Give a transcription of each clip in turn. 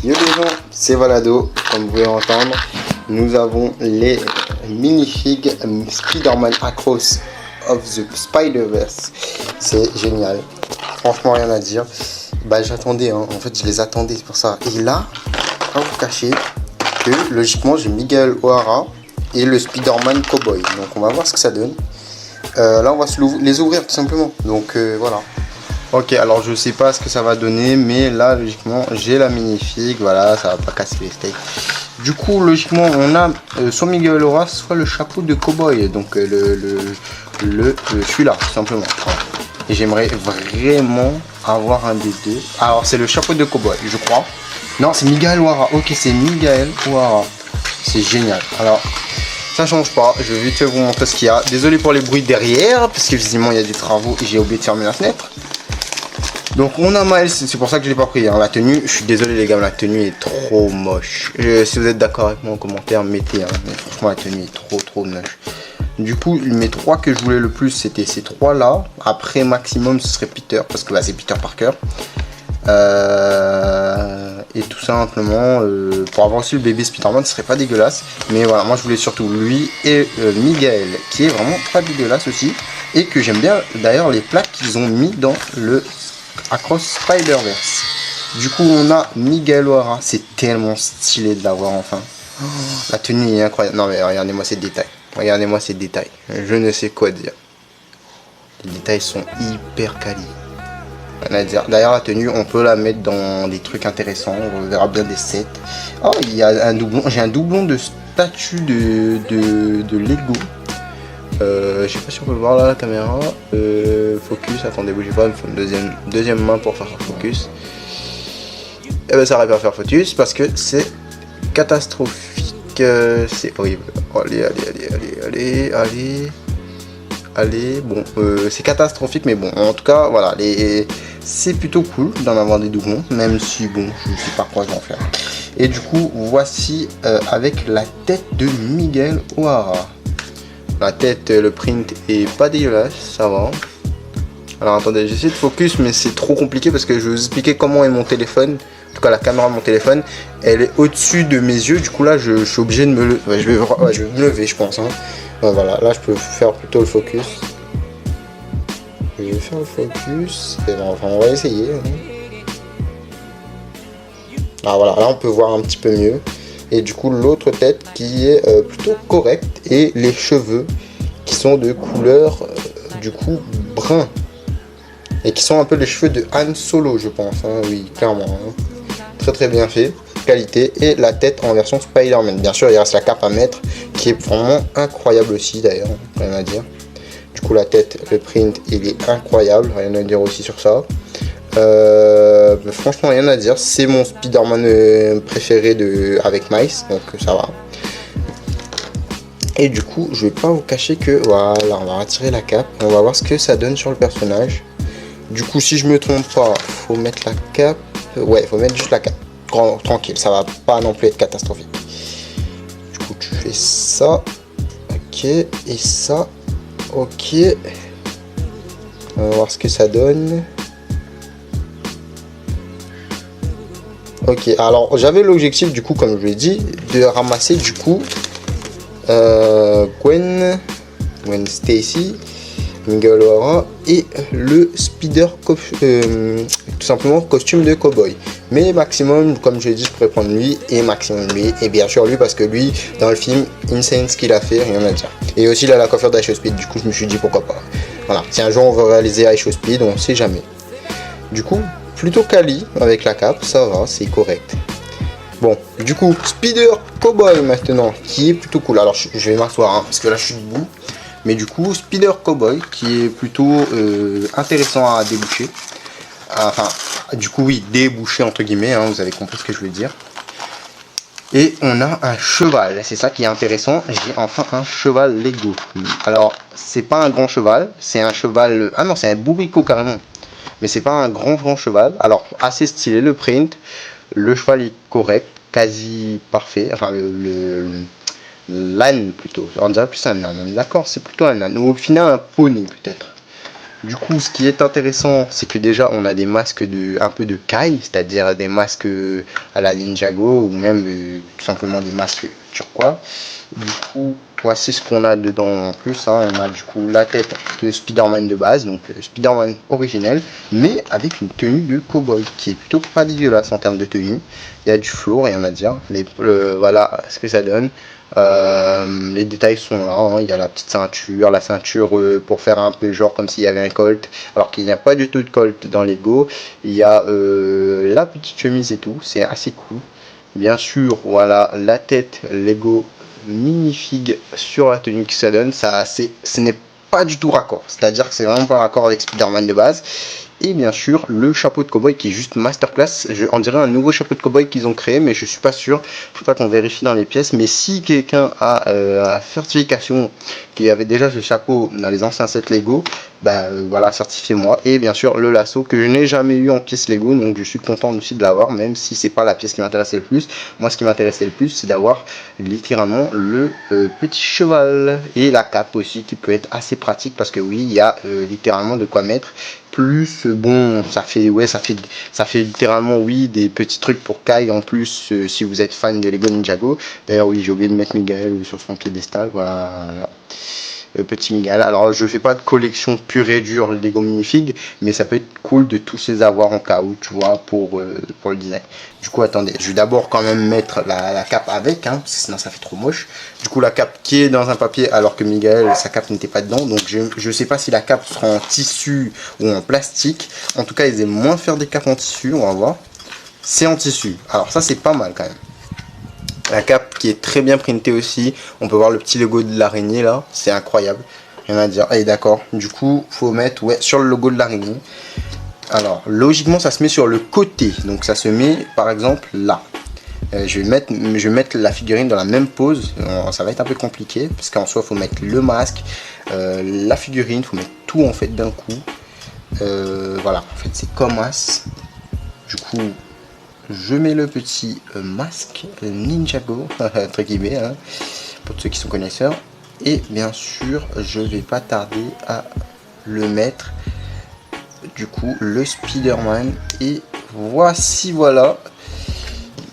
Yo les gens, c'est Valado, comme vous pouvez entendre. Nous avons les minifigs Spider-Man Across of the Spider-Verse. C'est génial, franchement rien à dire. Bah j'attendais, hein. En fait je les attendais, c'est pour ça. Et là, pas vous cacher que logiquement j'ai Miguel O'Hara et le Spider-Man Cowboy. Donc on va voir ce que ça donne. Là on va les ouvrir tout simplement. Donc voilà. Ok, alors je sais pas ce que ça va donner, mais là logiquement j'ai la minifig, voilà, ça va pas casser les steaks. Du coup logiquement on a soit Miguel O'Hara, soit le chapeau de cowboy, donc celui-là tout simplement. Voilà. Et j'aimerais vraiment avoir un des deux. Alors c'est le chapeau de cowboy, je crois. Non, c'est Miguel O'Hara. Ok, c'est Miguel O'Hara. C'est génial. Alors ça change pas, je vais vite vous montrer ce qu'il y a. Désolé pour les bruits derrière, parce que visiblement il y a des travaux et j'ai oublié de fermer la fenêtre. Donc on a Miles, c'est pour ça que je l'ai pas pris, hein. La tenue, je suis désolé les gars, la tenue est trop moche. Si vous êtes d'accord avec moi en commentaire, mettez, hein. Mais franchement la tenue est trop moche. Du coup mes trois que je voulais le plus c'était ces trois là. Après maximum ce serait Peter, parce que bah, c'est Peter Parker. Et tout simplement pour avoir aussi le bébé Spider-Man, ce serait pas dégueulasse. Mais voilà, moi je voulais surtout lui et Miguel, qui est vraiment pas dégueulasse aussi. Et que j'aime bien d'ailleurs les plaques qu'ils ont mis dans le Across Spider-Verse. Du coup on a Miguel O'Hara, c'est tellement stylé de l'avoir enfin. Oh, la tenue est incroyable. Non mais regardez-moi ces détails. Regardez-moi ces détails. Je ne sais quoi dire. Les détails sont hyper quali. D'ailleurs la tenue on peut la mettre dans des trucs intéressants. On verra bien des sets. Oh il y a un doublon. J'ai un doublon de statue de Lego. Je sais pas si on peut le voir là la caméra. Focus, attendez, bougez pas, il me faut une deuxième main pour faire focus. Et ben ça aurait pas faire focus parce que c'est catastrophique. C'est horrible. Allez. Bon, c'est catastrophique, mais bon, en tout cas, voilà, c'est plutôt cool d'en avoir des doublons, même si bon, je sais pas quoi je vais en faire. Et du coup, voici avec la tête de Miguel O'Hara. La tête, le print est pas dégueulasse, ça va. Alors attendez, j'essaie de focus, mais c'est trop compliqué parce que je vais vous expliquer comment est mon téléphone. En tout cas, la caméra de mon téléphone, elle est au-dessus de mes yeux. Du coup, là, je suis obligé de me lever. Ouais, je vais me lever, je pense. Hein. Ouais, voilà, là, je peux faire plutôt le focus. Je vais faire le focus. Et ben, enfin, on va essayer. Hein. Ah voilà, là, on peut voir un petit peu mieux. Et du coup l'autre tête qui est plutôt correcte et les cheveux qui sont de couleur du coup brun et qui sont un peu les cheveux de Han Solo je pense, hein. Oui clairement, hein. Très bien fait, qualité. Et la tête en version Spider-Man, bien sûr il reste la cape à mettre qui est vraiment incroyable aussi d'ailleurs, rien à dire. Du coup la tête, le print il est incroyable, rien à dire aussi sur ça. Franchement rien à dire, c'est mon Spider-Man préféré avec Miles, donc ça va. Et du coup je vais pas vous cacher que voilà, on va retirer la cape et on va voir ce que ça donne sur le personnage. Du coup si je me trompe pas, faut mettre la cape, ouais faut mettre juste la cape, tranquille, ça va pas non plus être catastrophique. Du coup tu fais ça, ok, et ça, ok, on va voir ce que ça donne. Ok, alors j'avais l'objectif du coup, comme je l'ai dit, de ramasser du coup Gwen Stacy, Miguel O'Hara et le tout simplement costume de cowboy. Mais maximum, comme je l'ai dit, je pourrais prendre lui et maximum lui et bien sûr lui parce que lui dans le film, insane ce qu'il a fait, rien à dire. Et aussi il a la coiffure d'Ice Speed, du coup je me suis dit pourquoi pas. Voilà, si un jour on veut réaliser Ice Speed, on sait jamais. Du coup plutôt quali avec la cape, ça va, c'est correct. Bon, du coup, Spider Cowboy maintenant, qui est plutôt cool. Alors, je vais m'asseoir, hein, parce que là, je suis debout. Mais du coup, Spider Cowboy, qui est plutôt intéressant à déboucher. Enfin, du coup, oui, déboucher entre guillemets, hein, vous avez compris ce que je veux dire. Et on a un cheval, c'est ça qui est intéressant. J'ai enfin un cheval Lego. Alors, c'est pas un grand cheval, c'est un cheval... Ah non, c'est un bourricot carrément. Mais c'est pas un grand cheval. Alors assez stylé le print, le cheval est correct, quasi parfait. Enfin l'âne plutôt. On dirait plus un âne. D'accord, c'est plutôt un âne. Ou au final un poney peut-être. Du coup, ce qui est intéressant, c'est que déjà, on a des masques un peu de Kai, c'est-à-dire des masques à la Ninjago, ou même tout simplement des masques turquoise. Du coup, voici ce qu'on a dedans en plus. Hein. On a du coup la tête de Spider-Man de base, donc Spider-Man originel, mais avec une tenue de cowboy, qui est plutôt pas dégueulasse en termes de tenue. Il y a du flow, rien à dire. Voilà ce que ça donne. Les détails sont là, hein. Il y a la petite ceinture, la ceinture pour faire un peu genre comme s'il y avait un colt, alors qu'il n'y a pas du tout de colt dans Lego. Il y a la petite chemise et tout, c'est assez cool. Bien sûr, voilà la tête Lego minifig sur la tenue que ça donne. Ce n'est pas du tout raccord, c'est-à-dire que c'est vraiment pas raccord avec Spider-Man de base. Et bien sûr, le chapeau de cowboy qui est juste masterclass. On dirait un nouveau chapeau de cowboy qu'ils ont créé, mais je suis pas sûr. Il faut pas qu'on vérifie dans les pièces. Mais si quelqu'un a la certification qui avait déjà ce chapeau dans les anciens sets Lego, bah voilà, certifiez-moi. Et bien sûr, le lasso que je n'ai jamais eu en pièce Lego, donc je suis content aussi de l'avoir, même si c'est pas la pièce qui m'intéressait le plus. Moi, ce qui m'intéressait le plus, c'est d'avoir littéralement le petit cheval et la cape aussi, qui peut être assez pratique parce que oui, il y a littéralement de quoi mettre. Plus bon, ça fait littéralement oui des petits trucs pour Kai en plus si vous êtes fan de Lego Ninjago. D'ailleurs oui, j'ai oublié de mettre Miguel sur son piédestal, voilà. Petit Miguel. Alors je fais pas de collection pure et dure Lego minifig, mais ça peut être cool de tous les avoir en cas où, tu vois, pour le design. Du coup attendez, je vais d'abord quand même mettre la cape avec, hein, parce que sinon ça fait trop moche. Du coup la cape qui est dans un papier alors que Miguel, sa cape n'était pas dedans, donc je sais pas si la cape sera en tissu ou en plastique. En tout cas ils aiment moins faire des capes en tissu, on va voir. C'est en tissu, alors ça c'est pas mal quand même. La cape qui est très bien printée aussi. On peut voir le petit logo de l'araignée là. C'est incroyable. Rien à dire. Allez, d'accord. Du coup, faut mettre sur le logo de l'araignée. Alors, logiquement, ça se met sur le côté. Donc, ça se met par exemple là. Je vais mettre la figurine dans la même pose. Ça va être un peu compliqué. Parce qu'en soi, il faut mettre le masque, la figurine. Il faut mettre tout en fait d'un coup. Voilà. En fait, c'est comme as. Du coup. Je mets le petit masque Ninjago, entre guillemets, hein, pour ceux qui sont connaisseurs. Et bien sûr, je vais pas tarder à le mettre. Du coup, le Spider-Man. Et voici, voilà.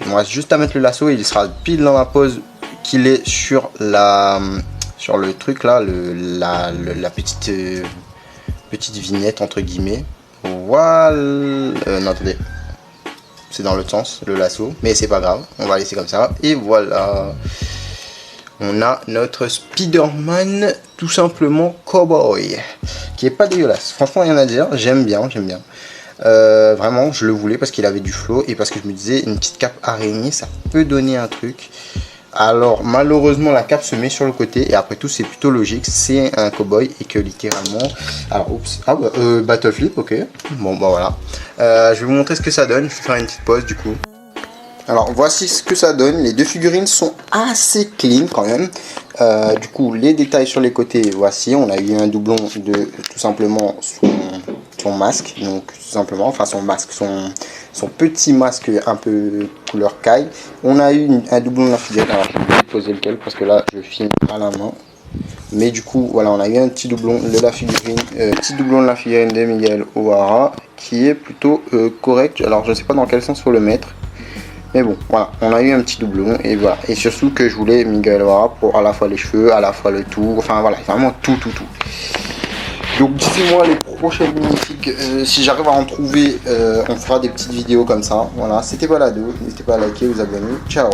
Il me reste juste à mettre le lasso et il sera pile dans la pose qu'il est sur le truc là, la petite vignette, entre guillemets. Voilà. Non, attendez. C'est dans l'autre sens, le lasso, mais c'est pas grave, on va laisser comme ça. Et voilà, on a notre Spider-Man tout simplement cowboy, qui est pas dégueulasse. Franchement, rien à dire, j'aime bien. Vraiment, je le voulais parce qu'il avait du flow et parce que je me disais une petite cape araignée, ça peut donner un truc. Alors malheureusement la cape se met sur le côté et après tout c'est plutôt logique, c'est un cowboy et que littéralement, alors oups, battle flip, ok, bon bah voilà, je vais vous montrer ce que ça donne, je vais faire une petite pause du coup. Alors voici ce que ça donne, les deux figurines sont assez clean quand même, du coup les détails sur les côtés, voici, on a eu un doublon de tout simplement son masque, donc tout simplement, enfin son masque, son petit masque un peu couleur caille. On a eu un doublon de la figurine, alors je vais poser lequel parce que là je filme à la main. Mais du coup voilà, on a eu un petit doublon de la figurine, de Miguel O'Hara qui est plutôt correct. Alors je sais pas dans quel sens faut le mettre. Mais bon, voilà, on a eu un petit doublon et voilà. Et surtout que je voulais Miguel O'Hara pour à la fois les cheveux, à la fois le tour, enfin voilà, vraiment tout. Donc dites-moi les prochaines minifigs, si j'arrive à en trouver, on fera des petites vidéos comme ça. Voilà, c'était Balado, n'hésitez pas à liker, vous abonner. Ciao.